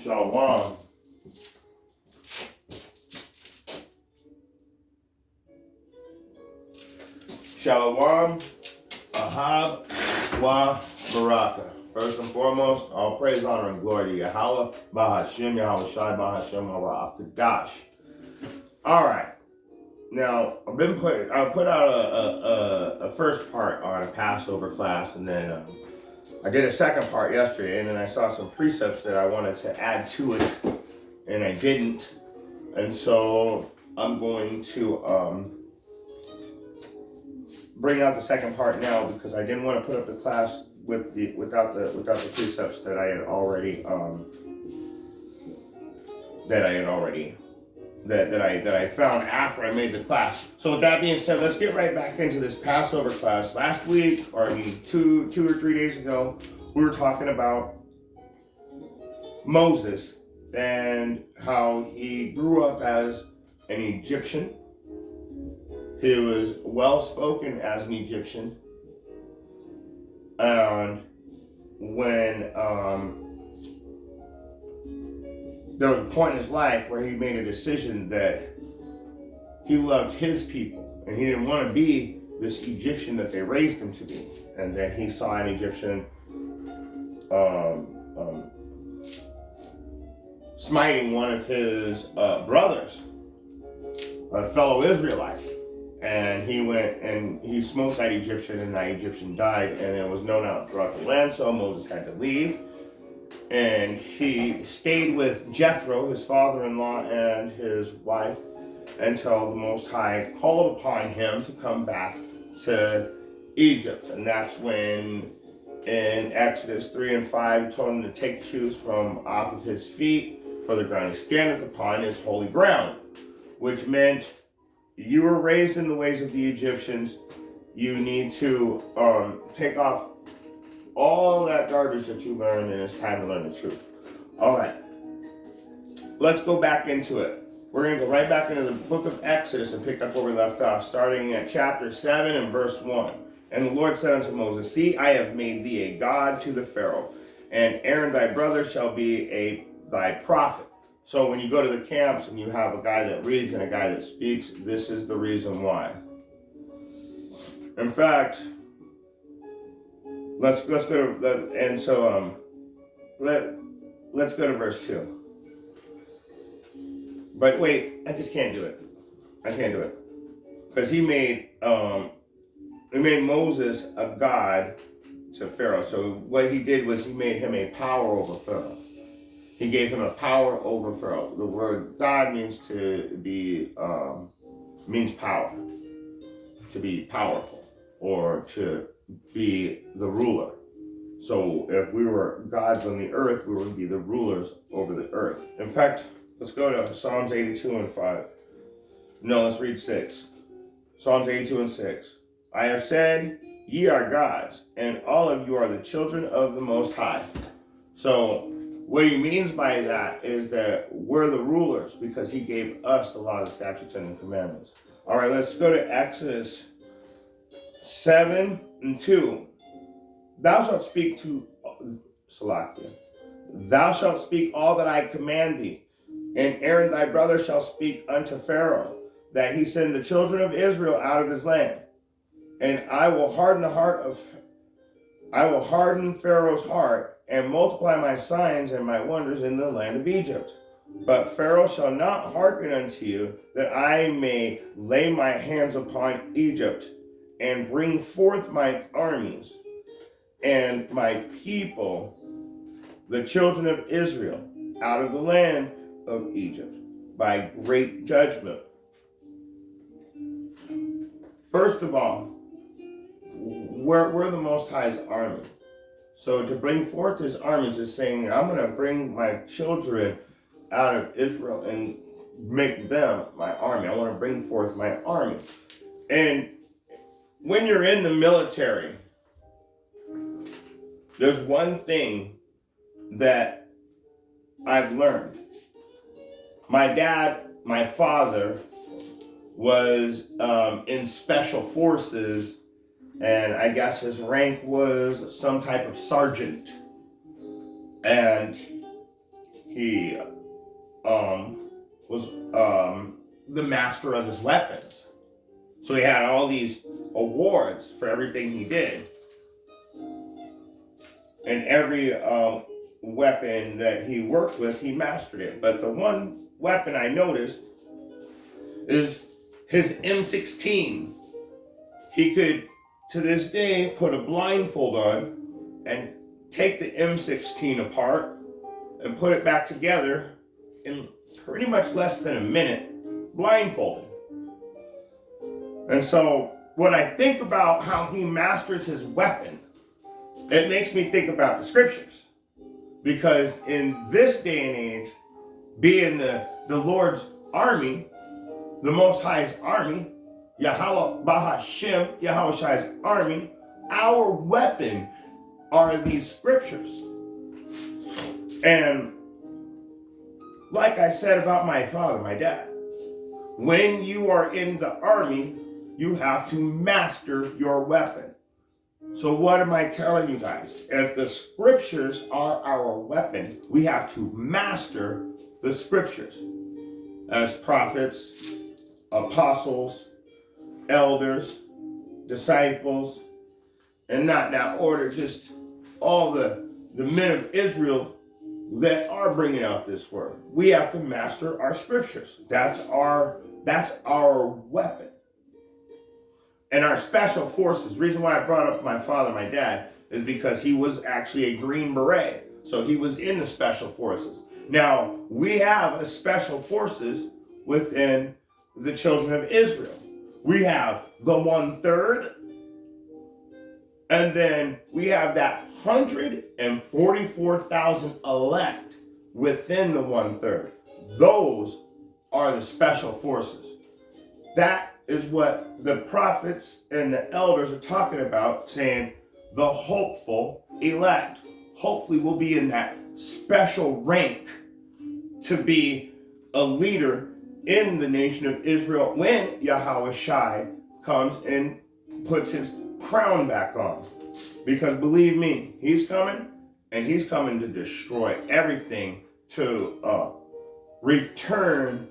Shalom. Shalom, Ahab, Wa, Baraka. First and foremost, all praise, honor, and glory to Yahweh, Bahashem, Yahweh Shai, Bahashem, Yahweh Akadash. All right. Now, I put out a first part on Passover class, and then I did a second part yesterday, and then I saw some precepts that I wanted to add to it, and I didn't. And so I'm going to bring out the second part now because I didn't want to put up the class without the precepts that I had already that I found after I made the class. So with that being said, let's get right back into this Passover class. Last week, or I mean two or 3 days ago, we were talking about Moses and how he grew up as an Egyptian. He was well spoken as an Egyptian. And when there was a point in his life where he made a decision that he loved his people and he didn't want to be this Egyptian that they raised him to be. And then he saw an Egyptian smiting one of his brothers, a fellow Israelite. And he went and he smote that Egyptian, and that Egyptian died, and it was known out throughout the land, so Moses had to leave. And he stayed with Jethro, his father-in-law, and his wife, until the Most High called upon him to come back to Egypt. And that's when, in Exodus 3 and 5, he told him to take the shoes from off of his feet, for the ground he standeth upon is holy ground, which meant you were raised in the ways of the Egyptians. You need to take off all that garbage that you learned, and it's time to learn the truth. All right, let's go back into it. We're going to go right back into the book of Exodus and pick up where we left off, starting at chapter 7 and verse 1. And the Lord said unto Moses, See, I have made thee a god to the Pharaoh, and Aaron thy brother shall be thy prophet. So when you go to the camps and you have a guy that reads and a guy that speaks, this is the reason why. In fact, let's go to and so let's go to verse 2. But wait, I just can't do it. I can't do it because he made Moses a god to Pharaoh. So what he did was he made him a power over Pharaoh. He gave him a power over Pharaoh. The word God means to be, means power, to be powerful, or to be the ruler. So if we were gods on the earth, we would be the rulers over the earth. In fact, let's go to Psalms 82 and 5. No, let's read 6. Psalms 82 and 6. I have said, ye are gods, and all of you are the children of the Most High. So what he means by that is that we're the rulers because he gave us the law, the statutes, and the commandments. All right, let's go to Exodus 7 and 2. Thou shalt speak to Salakia. Thou shalt speak all that I command thee, and Aaron thy brother shall speak unto Pharaoh, that he send the children of Israel out of his land. And I will harden Pharaoh's heart, and multiply my signs and my wonders in the land of Egypt. But Pharaoh shall not hearken unto you, that I may lay my hands upon Egypt, and bring forth my armies, and my people, the children of Israel, out of the land of Egypt, by great judgment. First of all, we're the Most High's army. So to bring forth his armies is saying, I'm going to bring my children out of Israel and make them my army. I want to bring forth my army. And when you're in the military, there's one thing that I've learned. My father was in special forces, and I guess his rank was some type of sergeant. And he was the master of his weapons. So he had all these awards for everything he did. And every weapon that he worked with, he mastered it. But the one weapon I noticed is his M16. He could, to this day, put a blindfold on and take the M16 apart and put it back together in pretty much less than a minute, blindfolded. And so when I think about how he masters his weapon, it makes me think about the scriptures. Because in this day and age, being the Lord's army, the Most High's army, Yahweh Bahashem, Yahweh's army, our weapon are these scriptures. And like I said about my father, my dad, when you are in the army, you have to master your weapon. So what am I telling you guys? If the scriptures are our weapon, we have to master the scriptures as prophets, apostles, elders, disciples, and not now order, just all the men of Israel that are bringing out this word. We have to master our scriptures. That's our weapon. And our special forces, reason why I brought up my father, my dad, is because he was actually a Green Beret. So he was in the special forces. Now, we have a special forces within the children of Israel. We have the 1/3, and then we have that 144,000 elect within the 1/3. Those are the special forces. That is what the prophets and the elders are talking about, saying the hopeful elect. Hopefully we'll be in that special rank to be a leader in the nation of Israel when Yahweh Shai comes and puts his crown back on. Because believe me, he's coming, and he's coming to destroy everything, to return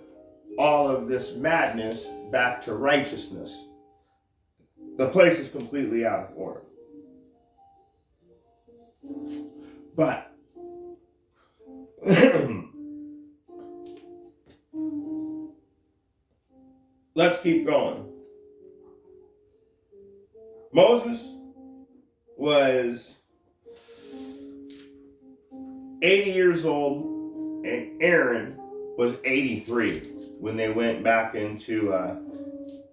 all of this madness back to righteousness. The place is completely out of order. But let's keep going. Moses was 80 years old, and Aaron was 83 when they went back into,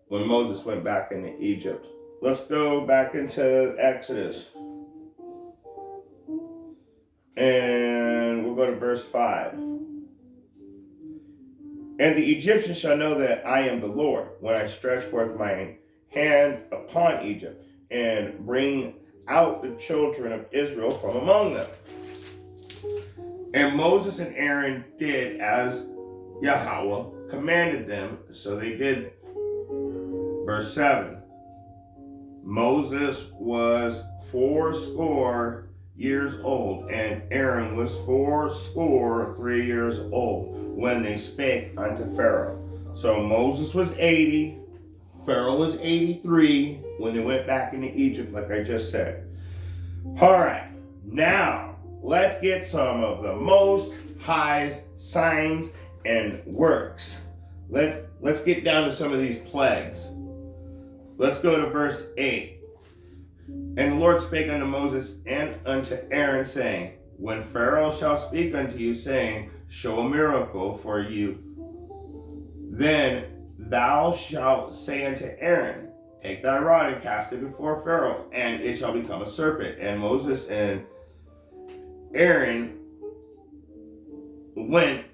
when Moses went back into Egypt. Let's go back into Exodus. And we'll go to verse 5. And the Egyptians shall know that I am the Lord, when I stretch forth my hand upon Egypt, and bring out the children of Israel from among them. And Moses and Aaron did as Yahweh commanded them, so they did. Verse 7. Moses was 80 years old, and Aaron was 83 years old, when they spake unto Pharaoh. So Moses was 80, Pharaoh was 83 when they went back into Egypt, like I just said. All right, now let's get some of the Most High's signs and works. Let's get down to some of these plagues. Let's go to verse 8. And the Lord spake unto Moses and unto Aaron, saying, when Pharaoh shall speak unto you, saying, show a miracle for you, then thou shalt say unto Aaron, take thy rod and cast it before Pharaoh, and it shall become a serpent. And Moses and Aaron went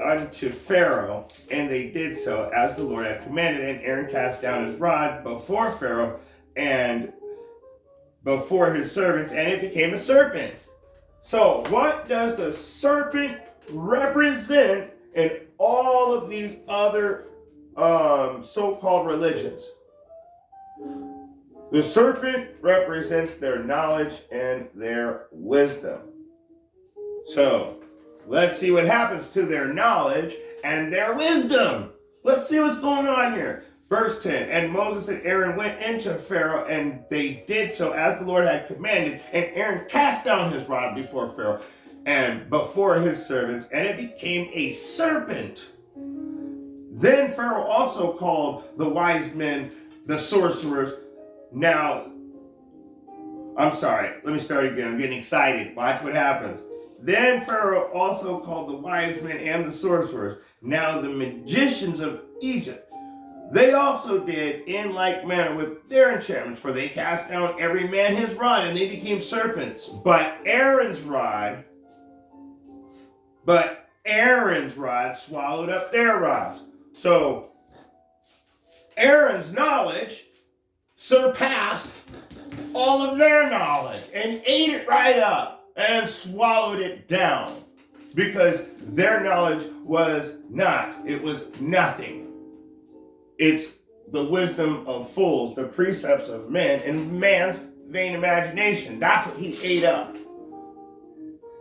unto Pharaoh, and they did so as the Lord had commanded. And Aaron cast down his rod before Pharaoh and before his servants, and it became a serpent. So what does the serpent represent in all of these other so-called religions? The serpent represents their knowledge and their wisdom. So let's see what happens to their knowledge and their wisdom. Let's see what's going on here. Verse 10, and Moses and Aaron went into Pharaoh, and they did so as the Lord had commanded. And Aaron cast down his rod before Pharaoh and before his servants, and it became a serpent. Then Pharaoh also called the wise men, the sorcerers. Now, I'm sorry, let me start again. I'm getting excited. Watch what happens. Then Pharaoh also called the wise men and the sorcerers, now the magicians of Egypt. They also did in like manner with their enchantments, for they cast down every man his rod, and they became serpents. But Aaron's rod swallowed up their rods. So Aaron's knowledge surpassed all of their knowledge and ate it right up and swallowed it down, because their knowledge was nothing. It's the wisdom of fools, the precepts of men, and man's vain imagination. That's what he ate up.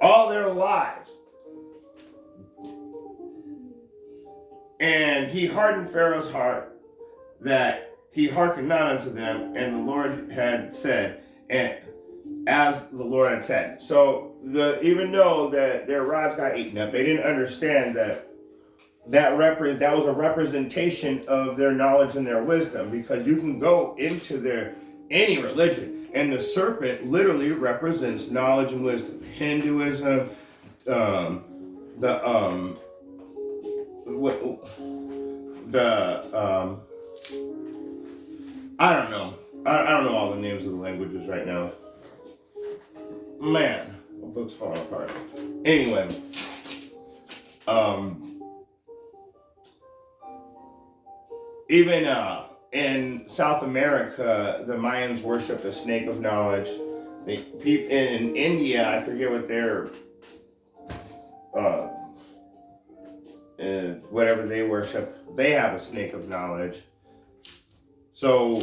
All their lies. And he hardened Pharaoh's heart, that he hearkened not unto them, and the Lord had said, and as the Lord had said. So even though that their rods got eaten up, they didn't understand that was a representation of their knowledge and their wisdom, because you can go into any religion, and the serpent literally represents knowledge and wisdom. Hinduism, I don't know. I don't know all the names of the languages right now. Man, the book's falling apart. Anyway, even in South America, the Mayans worshipped the snake of knowledge. In India, I forget what their whatever they worship, they have a snake of knowledge. So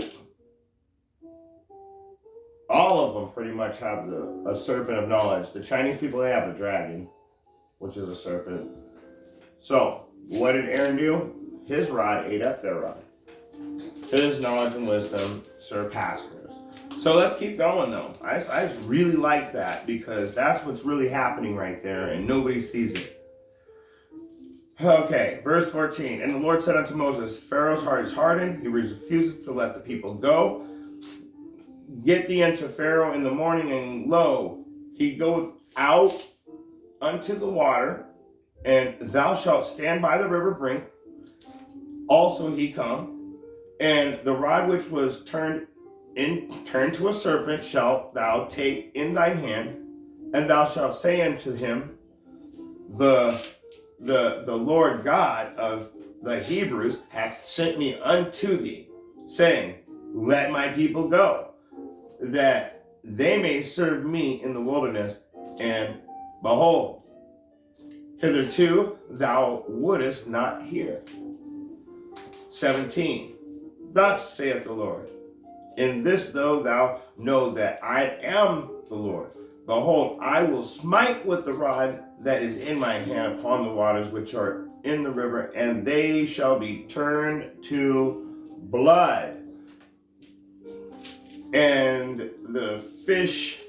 all of them pretty much have a serpent of knowledge. The Chinese people, they have a dragon, which is a serpent. So what did Aaron do? His rod ate up their rod. His knowledge and wisdom surpassed theirs. So let's keep going, though. I just really like that, because that's what's really happening right there, and nobody sees it. Okay, verse 14. And the Lord said unto Moses, Pharaoh's heart is hardened. He refuses to let the people go. Get thee unto Pharaoh in the morning, and lo, he goeth out unto the water, and thou shalt stand by the river brink. Also he come, and the rod which was turned to a serpent shalt thou take in thine hand, and thou shalt say unto him, the Lord God of the Hebrews hath sent me unto thee, saying, let my people go, that they may serve me in the wilderness. And behold, hitherto thou wouldest not hear. 17. Thus saith the Lord, in this though thou know that I am the Lord, behold, I will smite with the rod that is in my hand upon the waters which are in the river, and they shall be turned to blood. And the fish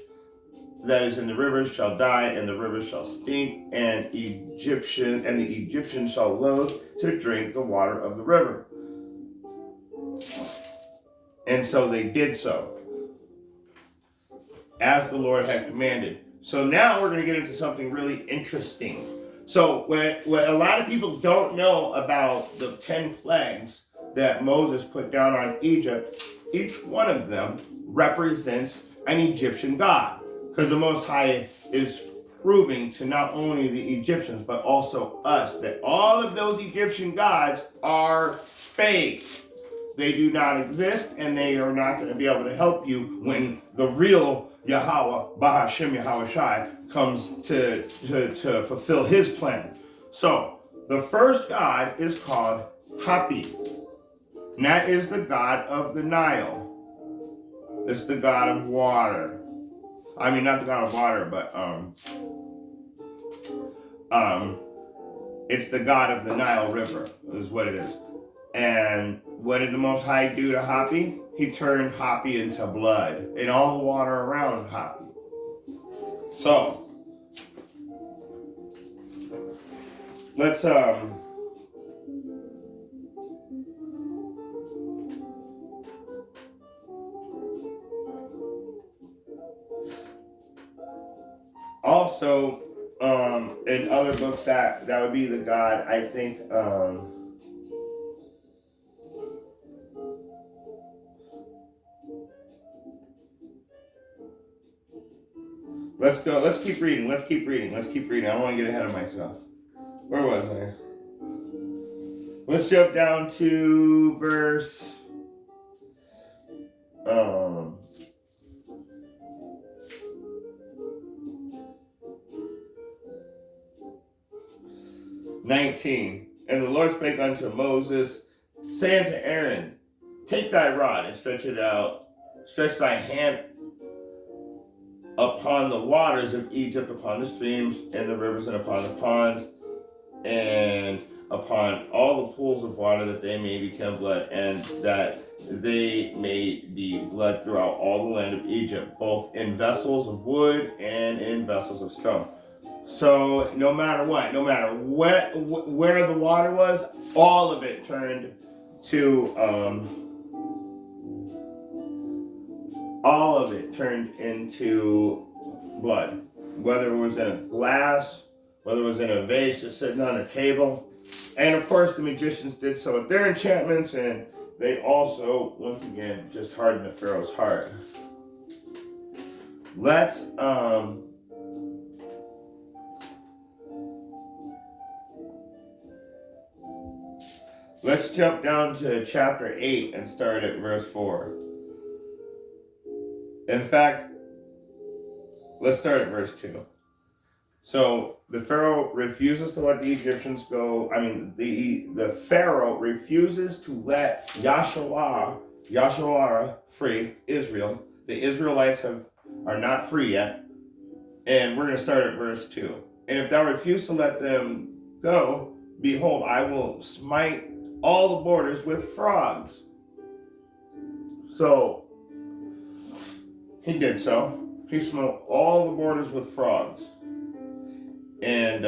that is in the rivers shall die, and the rivers shall stink, and the Egyptians shall loathe to drink the water of the river. And so they did so, as the Lord had commanded. So now we're going to get into something really interesting. So what a lot of people don't know about the 10 plagues that Moses put down on Egypt, each one of them represents an Egyptian god. Because the Most High is proving to not only the Egyptians, but also us, that all of those Egyptian gods are fake. They do not exist, and they are not going to be able to help you when the real Yahweh, Bahashem Yahweh Shai, comes to fulfill his plan. So, the first god is called Hapi. And that is the god of the Nile. It's the god of water. I mean, not the god of water, but It's the god of the Nile River, is what it is. And what did the Most High do to Hapi? He turned Hapi into blood and all the water around Hapi. So, let's also in other books that would be the god, I think let's keep reading. I don't want to get ahead of myself. Where was I? Let's jump down to verse 19. And the Lord spake unto Moses, say unto Aaron, take thy rod and stretch it out, stretch thy hand upon the waters of Egypt, upon the streams and the rivers and upon the ponds, and upon all the pools of water, that they may become blood, and that they may be blood throughout all the land of Egypt, both in vessels of wood and in vessels of stone. So no matter what, where the water was, all of it turned into blood. Whether it was in a glass, whether it was in a vase just sitting on a table. And of course the magicians did so with their enchantments, and they also, once again, just hardened the Pharaoh's heart. Let's jump down to chapter 8 and start at verse 4. In fact, let's start at verse 2. So the Pharaoh refuses to let the Egyptians go. The Pharaoh refuses to let Yasharah free Israel. The Israelites are not free yet. And we're going to start at verse 2. And if thou refuse to let them go, behold, I will smite all the borders with frogs. So he did so. He smote all the borders with frogs. And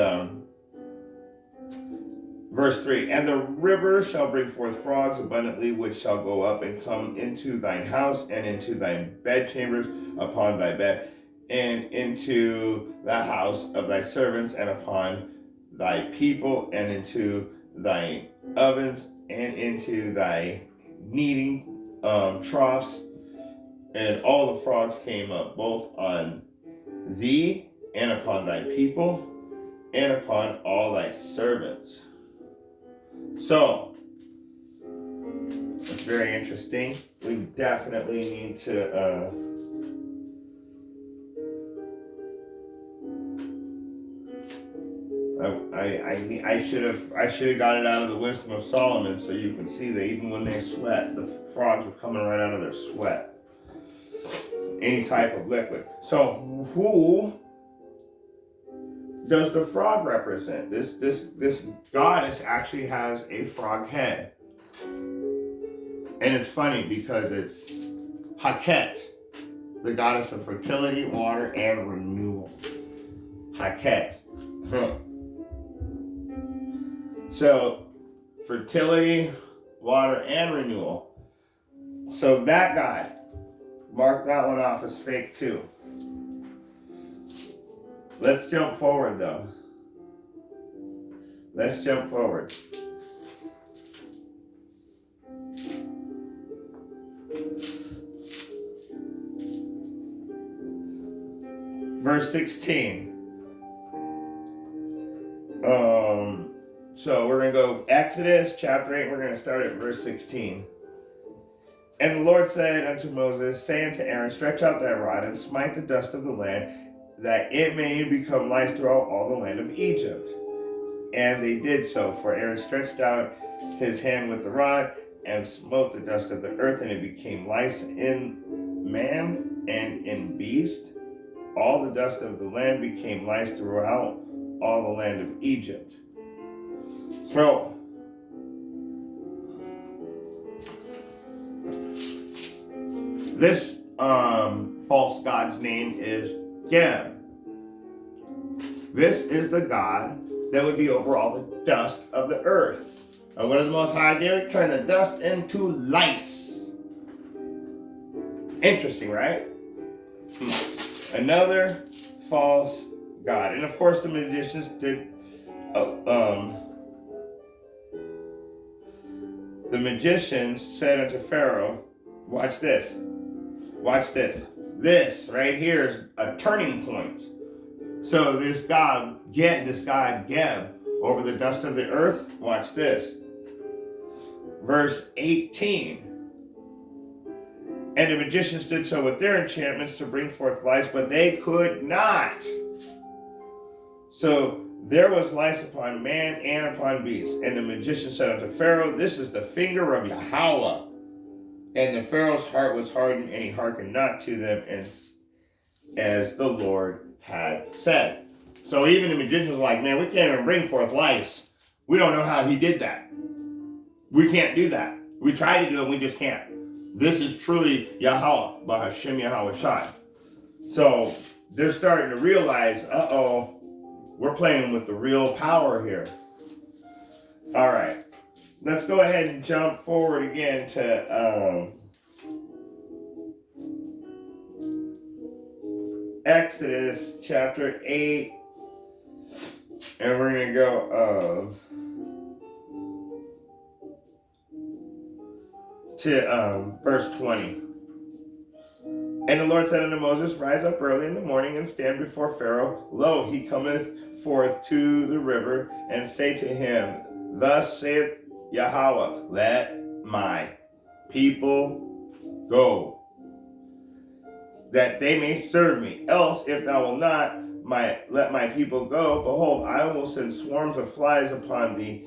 verse 3, and the river shall bring forth frogs abundantly, which shall go up and come into thine house, and into thy bedchambers upon thy bed, and into the house of thy servants, and upon thy people, and into thy ovens, and into thy kneading troughs. And all the frogs came up, both on thee, and upon thy people, and upon all thy servants. So, it's very interesting. We definitely need to I should have got it out of the Wisdom of Solomon, so you can see that even when they sweat, the frogs were coming right out of their sweat. Any type of liquid. So who does the frog represent? This goddess actually has a frog head. And it's funny because it's Haket, the goddess of fertility, water, and renewal. Haket. So, fertility, water, and renewal. So that god, mark that one off as fake too. Let's jump forward though. Let's jump forward. Verse 16. So we're going to go Exodus chapter 8. We're going to start at verse 16. And the Lord said unto Moses, say unto Aaron, stretch out thy rod and smite the dust of the land, that it may become lice throughout all the land of Egypt. And they did so, for Aaron stretched out his hand with the rod and smote the dust of the earth, and it became lice in man and in beast. All the dust of the land became lice throughout all the land of Egypt. So, this false god's name is Geb. This is the god that would be over all the dust of the earth. And what does the Most High do? Turn the dust into lice. Interesting, right? Another false god. And of course the magicians did the magicians said unto Pharaoh, watch this. Watch this. This right here is a turning point. So this god Geb over the dust of the earth, watch this. Verse 18. And the magicians did so with their enchantments to bring forth lice, but they could not. So there was lice upon man and upon beast. And the magician said unto Pharaoh, this is the finger of Yahweh. And the Pharaoh's heart was hardened, and he hearkened not to them, as the Lord had said. So even the magicians were like, man, we can't even bring forth lice. We don't know how he did that. We can't do that. We try to do it, we just can't. This is truly Yahweh, Bahashem Yahweh Shai. So they're starting to realize, we're playing with the real power here. All right, let's go ahead and jump forward again to Exodus chapter 8, and we're going to go to verse 20. And the Lord said unto Moses, rise up early in the morning and stand before Pharaoh. Lo, he cometh forth to the river, and say to him, thus saith Yahweh, let my people go, that they may serve me. Else, if thou wilt not let my people go, behold, I will send swarms of flies upon thee,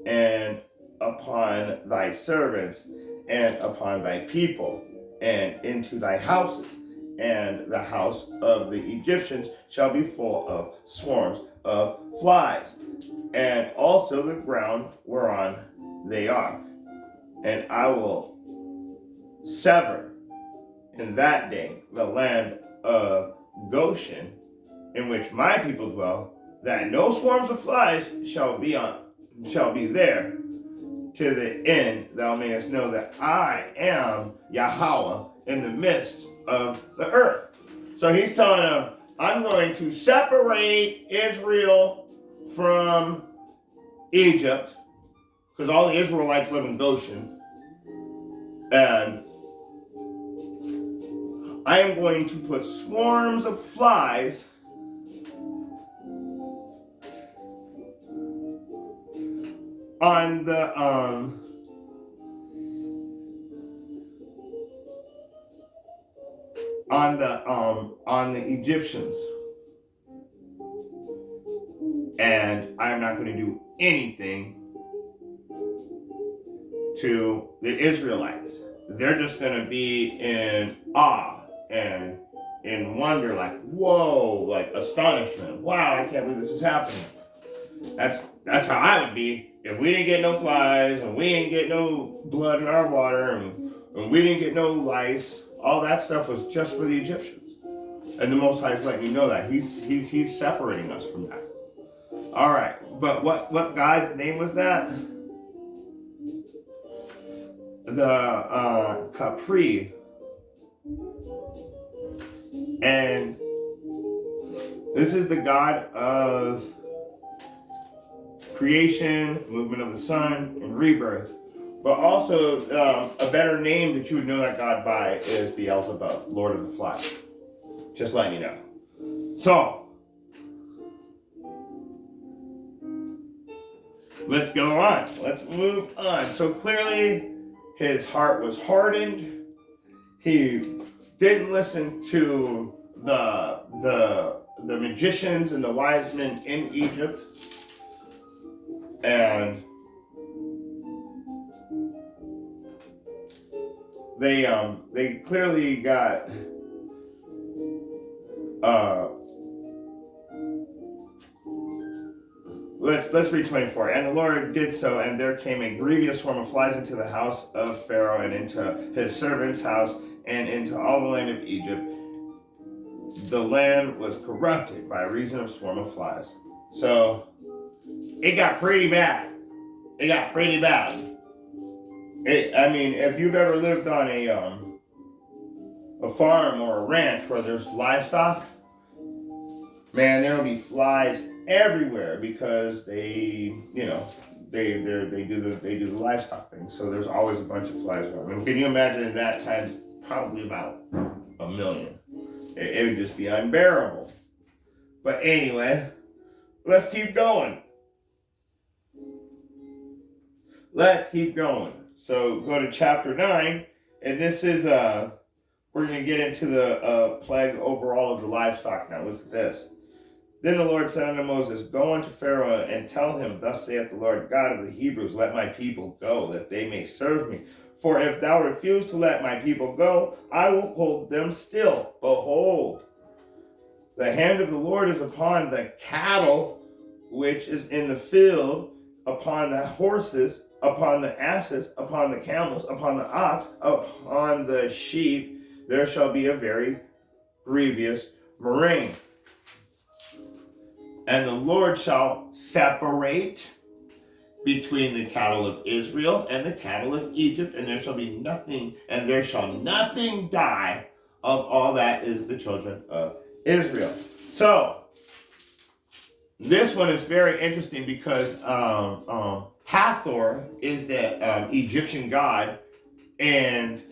and upon thy servants, and upon thy people, and into thy houses, and the house of the Egyptians shall be full of swarms of flies, and also the ground whereon they are. And I will sever in that day the land of Goshen, in which my people dwell, that no swarms of flies shall be there, to the end thou mayest know that I am Yahweh in the midst of the earth. So he's telling them, I'm going to separate Israel from Egypt, because all the Israelites live in Goshen, and I am going to put swarms of flies on the Egyptians, and I'm not going to do anything to the Israelites. They're just going to be in awe and in wonder, like, whoa, like astonishment. Wow, I can't believe this is happening. That's how I would be if we didn't get no flies, and we didn't get no blood in our water, and we didn't get no lice. All that stuff was just for the Egyptians. And the Most High is letting you know that. He's separating us from that. All right, but what God's name was that? The Capri. And this is the God of creation, movement of the sun, and rebirth. But also, a better name that you would know that God by is Beelzebub, Lord of the Flies. Just letting you know. So, let's go on. Let's move on. So clearly, his heart was hardened. He didn't listen to the magicians and the wise men in Egypt. And they clearly got let's read 24. And the Lord did so, and there came a grievous swarm of flies into the house of Pharaoh, and into his servant's house, and into all the land of Egypt. The land was corrupted by reason of swarm of flies. So it got pretty bad. It got pretty bad. I mean, if you've ever lived on a farm or a ranch where there's livestock, man, there'll be flies everywhere because they do the livestock thing. So there's always a bunch of flies around. And can you imagine in that times probably about 1 million? It would just be unbearable. But anyway, let's keep going. Let's keep going. So go to chapter 9, and this is we're going to get into the plague over all of the livestock now. Look at this. Then the Lord said unto Moses, Go unto Pharaoh and tell him, Thus saith the Lord God of the Hebrews, Let my people go, that they may serve me. For if thou refuse to let my people go, I will hold them still. Behold, the hand of the Lord is upon the cattle which is in the field, upon the horses, upon the asses, upon the camels, upon the ox, upon the sheep. There shall be a very grievous murrain. And the Lord shall separate between the cattle of Israel and the cattle of Egypt, and there shall be nothing, and there shall nothing die of all that is the children of Israel. So, this one is very interesting because Hathor is the Egyptian god, and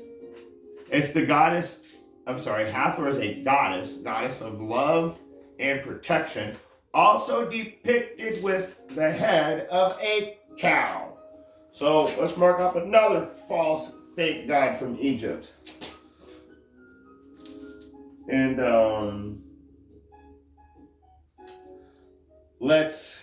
it's the goddess, Hathor is a goddess of love and protection, also depicted with the head of a cow. So let's mark up another false fake god from Egypt. And let's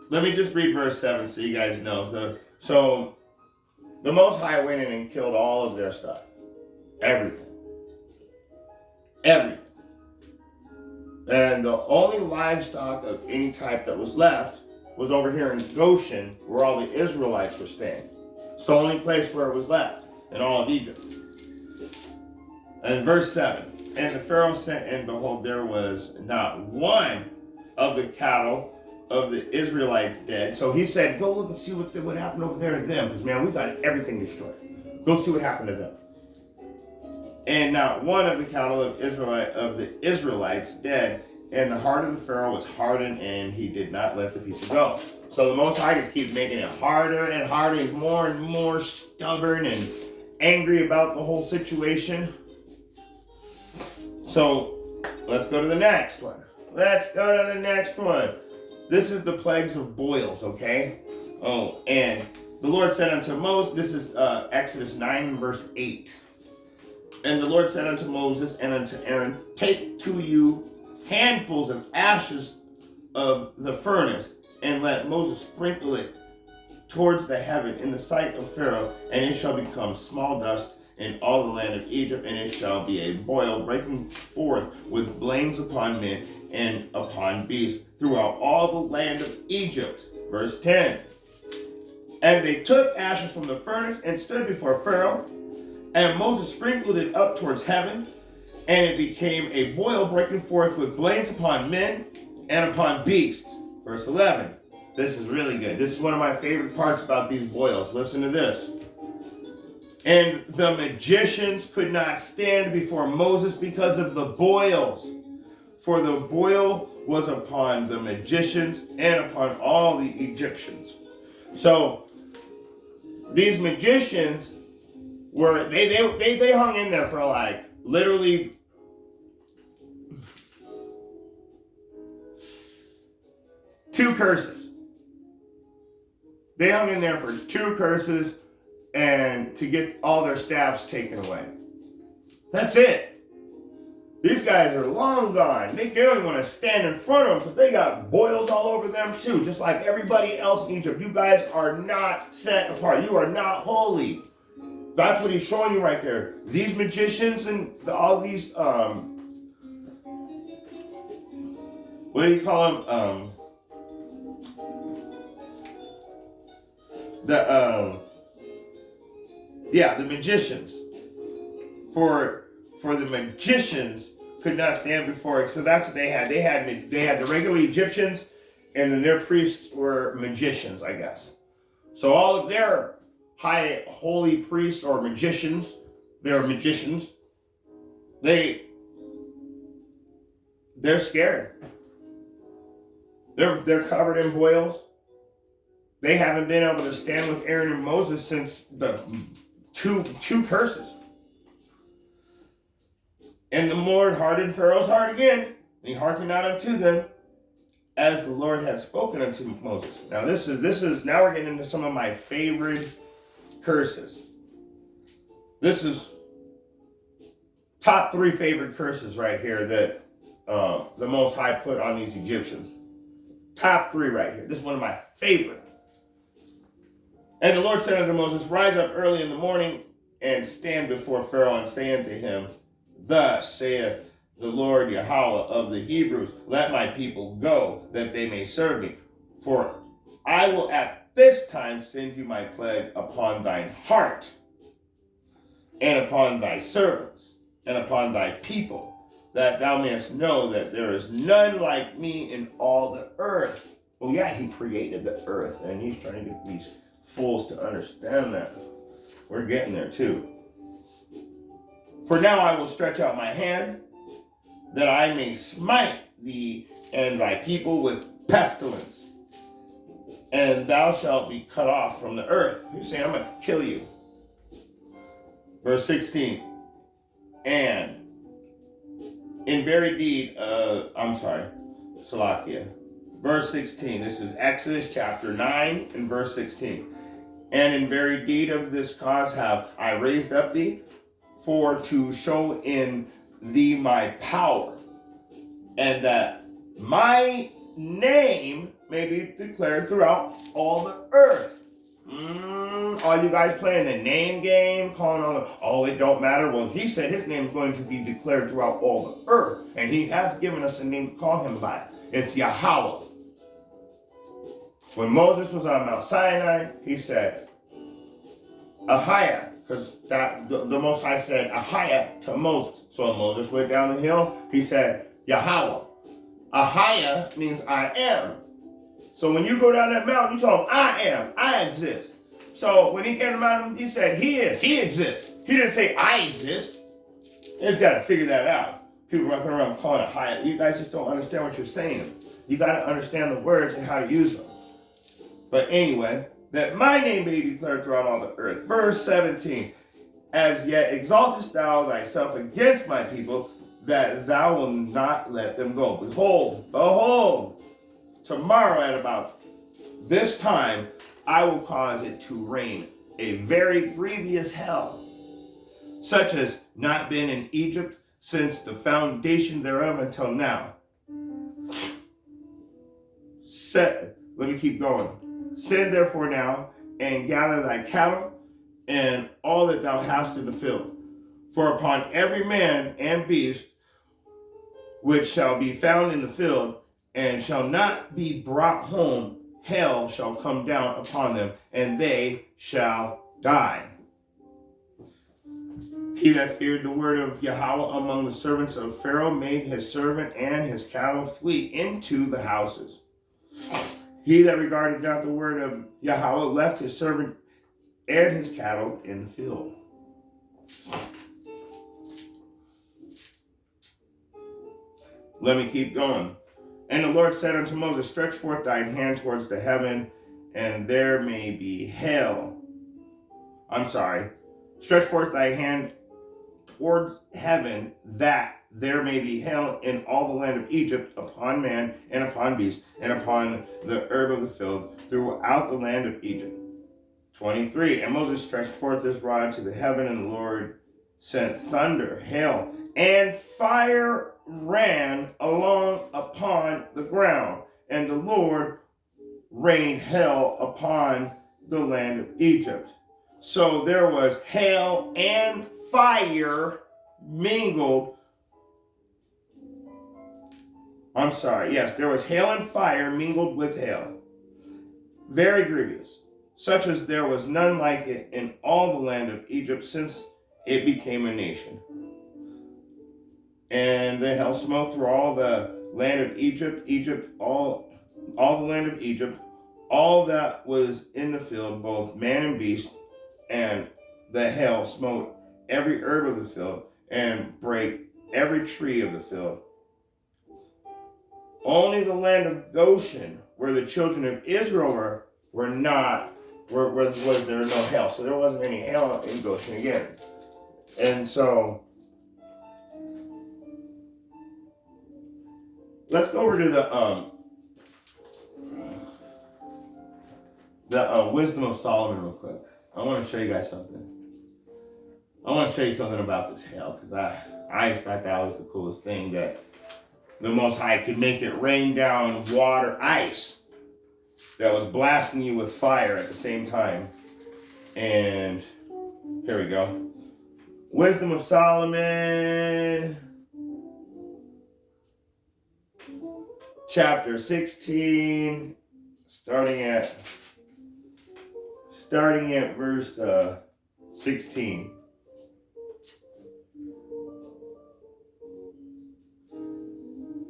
let me just read verse 7 so you guys know. So the Most High went in and killed all of their stuff. Everything. And the only livestock of any type that was left was over here in Goshen, where all the Israelites were staying. It's the only place where it was left in all of Egypt. And verse 7, And the Pharaoh sent, and behold, there was not one of the cattle of the Israelites dead. So he said, Go look and see what happened over there to them, because man, we got everything destroyed. Go see what happened to them. And not one of the cattle of the Israelites dead. And the heart of the Pharaoh was hardened, and he did not let the people go. So the Most High just keeps making it harder and harder. He's more and more stubborn and angry about the whole situation. So let's go to the next one. This is the plagues of boils, okay? Oh, and the Lord said unto Moses, this is Exodus 9, verse 8. And the Lord said unto Moses and unto Aaron, Take to you handfuls of ashes of the furnace, and let Moses sprinkle it towards the heaven in the sight of Pharaoh, and it shall become small dust in all the land of Egypt, and it shall be a boil breaking forth with blains upon men and upon beasts throughout all the land of Egypt. Verse 10. And they took ashes from the furnace and stood before Pharaoh, and Moses sprinkled it up towards heaven, and it became a boil breaking forth with blains upon men and upon beasts. Verse 11. This is really good. This is one of my favorite parts about these boils. Listen to this. And the magicians could not stand before Moses because of the boils. For the boil was upon the magicians and upon all the Egyptians. So these magicians were, they hung in there for like literally 2 curses. They hung in there for 2 curses. and to get all their staffs taken away. That's it. These guys are long gone. They don't even want to stand in front of them because they got boils all over them too, just like everybody else in Egypt. You guys are not set apart. You are not holy. That's what he's showing you right there. These magicians and all these, what do you call them? The magicians. For the magicians could not stand before it. So that's what they had. They had the regular Egyptians, and then their priests were magicians, I guess. So all of their high holy priests or magicians, they're magicians. They're scared. They're covered in boils. They haven't been able to stand with Aaron and Moses since the two curses. And the Lord hardened Pharaoh's heart again, and he hearkened not unto them, as the Lord had spoken unto Moses. Now this is now we're getting into some of my favorite curses. This is top 3 favorite curses right here that the Most High put on these Egyptians. Top 3 right here. This is one of my favorite. And the Lord said unto Moses, Rise up early in the morning and stand before Pharaoh and say unto him, Thus saith the Lord Yahweh of the Hebrews, Let my people go, that they may serve me. For I will at this time send you my plague upon thine heart, and upon thy servants, and upon thy people, that thou mayest know that there is none like me in all the earth. Oh yeah, he created the earth, and he's trying to get these fools to understand that. We're getting there too. For now I will stretch out my hand, that I may smite thee and thy people with pestilence, and thou shalt be cut off from the earth. He's saying, I'm going to kill you. Verse 16, and in very deed, Salakia. Verse 16, this is Exodus chapter 9 and verse 16. And in very deed of this cause have I raised up thee, for to show in thee my power, and that my name may be declared throughout all the earth. All you guys playing the name game, calling on, it don't matter. Well, he said his name is going to be declared throughout all the earth, and he has given us a name to call him by. It's Yahweh. When Moses was on Mount Sinai, he said, Ahiah, because the Most High said Ahiah to Moses. So when Moses went down the hill, he said Yahweh. Ahiah means I am. So when you go down that mountain, you tell him I am, I exist. So when he came to the mountain, he said he is, he exists. He didn't say I exist. You just got to figure that out. People walking around calling it Ahiah. You guys just don't understand what you're saying. You got to understand the words and how to use them. But anyway, that my name may be declared throughout all the earth. Verse 17, as yet exaltest thou thyself against my people, that thou wilt not let them go. Behold, tomorrow at about this time, I will cause it to rain a very grievous hell, such as not been in Egypt since the foundation thereof until now. Let me keep going. Send therefore now, and gather thy cattle, and all that thou hast in the field. For upon every man and beast which shall be found in the field, and shall not be brought home, hell shall come down upon them, and they shall die. He that feared the word of Yahweh among the servants of Pharaoh made his servant and his cattle flee into the houses. He that regarded not the word of Yahweh left his servant and his cattle in the field. Let me keep going. And the Lord said unto Moses, Stretch forth thine hand towards the heaven, and there may be hail. Stretch forth thy hand towards heaven, that there may be hail in all the land of Egypt, upon man and upon beast, and upon the herb of the field, throughout the land of Egypt. 23. And Moses stretched forth his rod to the heaven, and the Lord sent thunder, hail, and fire ran along upon the ground. And the Lord rained hail upon the land of Egypt. So there was hail and fire mingled. There was hail and fire mingled with hail. Very grievous, such as there was none like it in all the land of Egypt since it became a nation. And the hail smote through all the land of Egypt, all the land of Egypt, all that was in the field, both man and beast, and the hail smote every herb of the field, and brake every tree of the field. Only the land of Goshen, where the children of Israel was there no hail. So there wasn't any hail in Goshen again. And so let's go over to the Wisdom of Solomon real quick. I want to show you guys something. I want to show you something about this hail, because I just thought that was the coolest thing, that the Most High could make it rain down water, ice, that was blasting you with fire at the same time. And here we go. Wisdom of Solomon, chapter 16, starting at verse 16.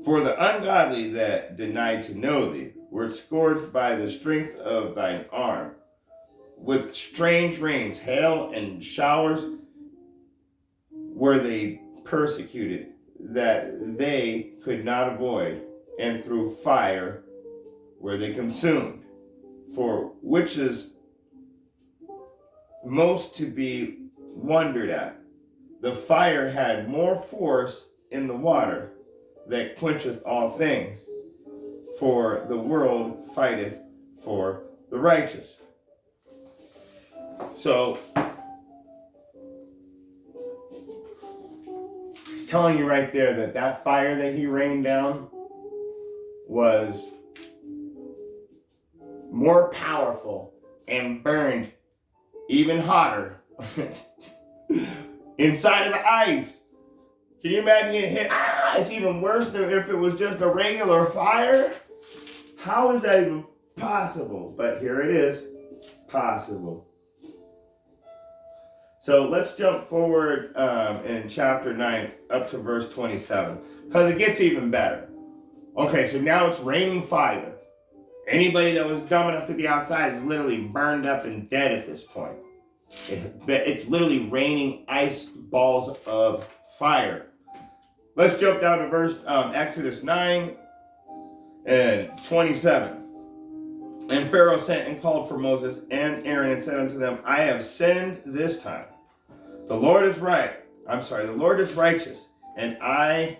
For the ungodly that denied to know thee were scourged by the strength of thine arm. With strange rains, hail, and showers were they persecuted, that they could not avoid, and through fire were they consumed. For which is most to be wondered at, the fire had more force in the water that quencheth all things, for the world fighteth for the righteous. So, it's telling you right there that fire that he rained down was more powerful and burned even hotter inside of the ice. Can you imagine getting hit? It's even worse than if it was just a regular fire. How is that even possible? But here it is, possible. So let's jump forward in chapter 9 up to verse 27, because it gets even better. Okay, so now it's raining fire. Anybody that was dumb enough to be outside is literally burned up and dead at this point. It's literally raining ice balls of fire. Let's jump down to verse Exodus 9 and 27. And Pharaoh sent and called for Moses and Aaron and said unto them, I have sinned this time. The Lord is righteous, and I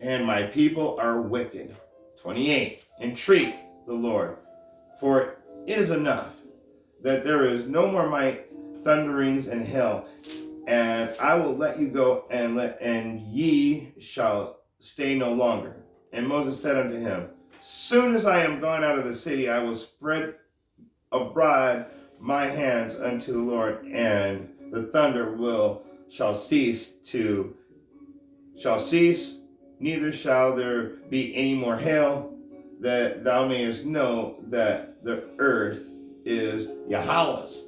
and my people are wicked. 28. Entreat the Lord, for it is enough that there is no more might, thunderings, and hail, and I will let you go, and ye shall stay no longer. And Moses said unto him, soon as I am gone out of the city, I will spread abroad my hands unto the Lord, and the thunder shall cease, neither shall there be any more hail, that thou mayest know that the earth is Yahweh's.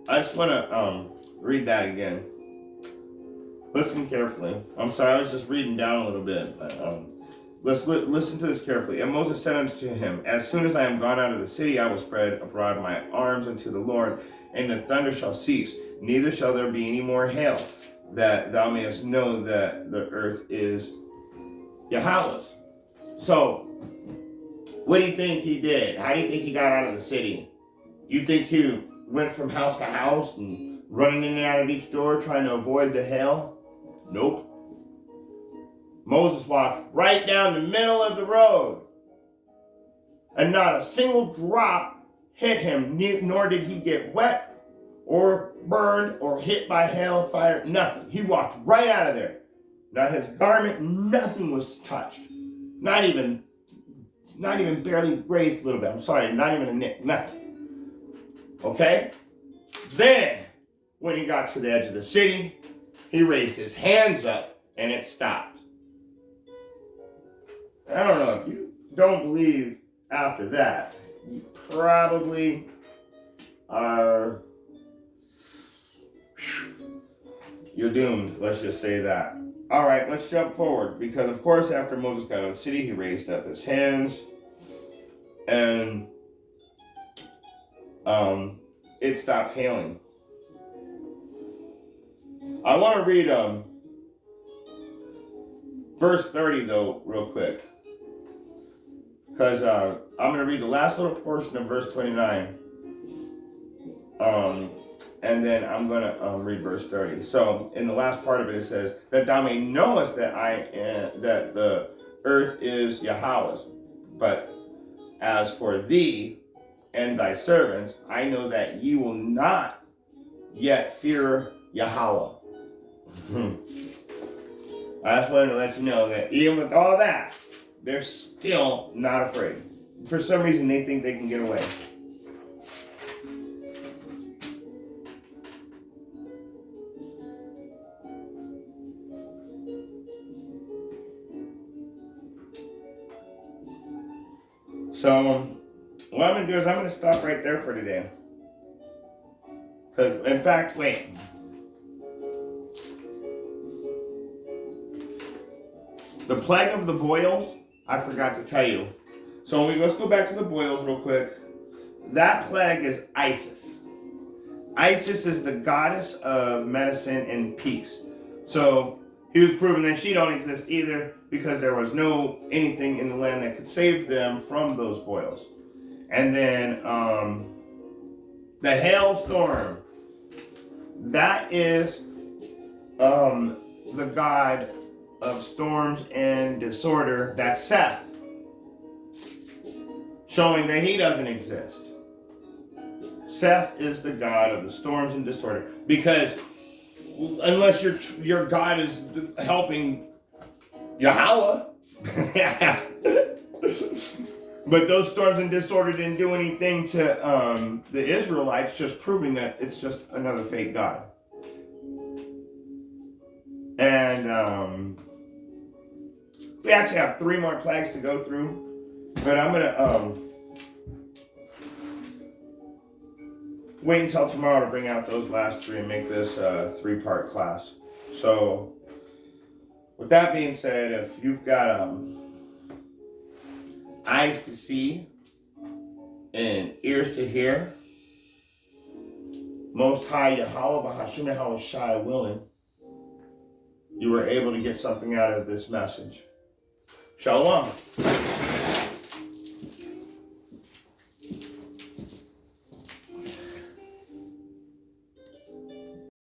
I just want to read that again. Listen carefully. I'm sorry, I was just reading down a little bit. But, let's listen to this carefully. And Moses said unto him, as soon as I am gone out of the city, I will spread abroad my arms unto the Lord, and the thunder shall cease, neither shall there be any more hail, that thou mayest know that the earth is Yahweh's. So, what do you think he did? How do you think he got out of the city? You think he went from house to house and running in and out of each door trying to avoid the hail? Nope. Moses walked right down the middle of the road, and not a single drop hit him, nor did he get wet or burned or hit by hail, fire, nothing. He walked right out of there. Not his garment, nothing was touched. Not even barely grazed a little bit. I'm sorry, not even a nick, nothing. Okay? Then, when he got to the edge of the city, he raised his hands up and it stopped. I don't know, if you don't believe after that, you probably are, you're doomed, let's just say that. All right, let's jump forward, because of course after Moses got out of the city, he raised up his hands, and it stopped hailing. I want to read verse 30 though, real quick, because I'm going to read the last little portion of verse 29, and then I'm going to read verse 30. So in the last part of it, it says, that thou may knowest that that the earth is Yahweh's, but as for thee and thy servants, I know that ye will not yet fear Yahweh. I just wanted to let you know that even with all that, they're still not afraid. For some reason, they think they can get away. So, what I'm going to do is I'm going to stop right there for today. Because, in fact, wait. The plague of the boils, I forgot to tell you. So let's go back to the boils real quick. That plague is Isis. Isis is the goddess of medicine and peace. So he was proving that she don't exist either, because there was no anything in the land that could save them from those boils. And then the hailstorm, that is the god of storms and disorder, that's Seth, showing that he doesn't exist. Seth is the god of the storms and disorder, because unless your god is helping Yahweh, but those storms and disorder didn't do anything to the Israelites, just proving that it's just another fake god. And we actually have 3 more plagues to go through, but I'm gonna wait until tomorrow to bring out those last 3 and make this a 3-part class. So, with that being said, if you've got eyes to see and ears to hear, Most High Yahweh, Bahashim Yahweh Shai willing, you were able to get something out of this message. Shalom.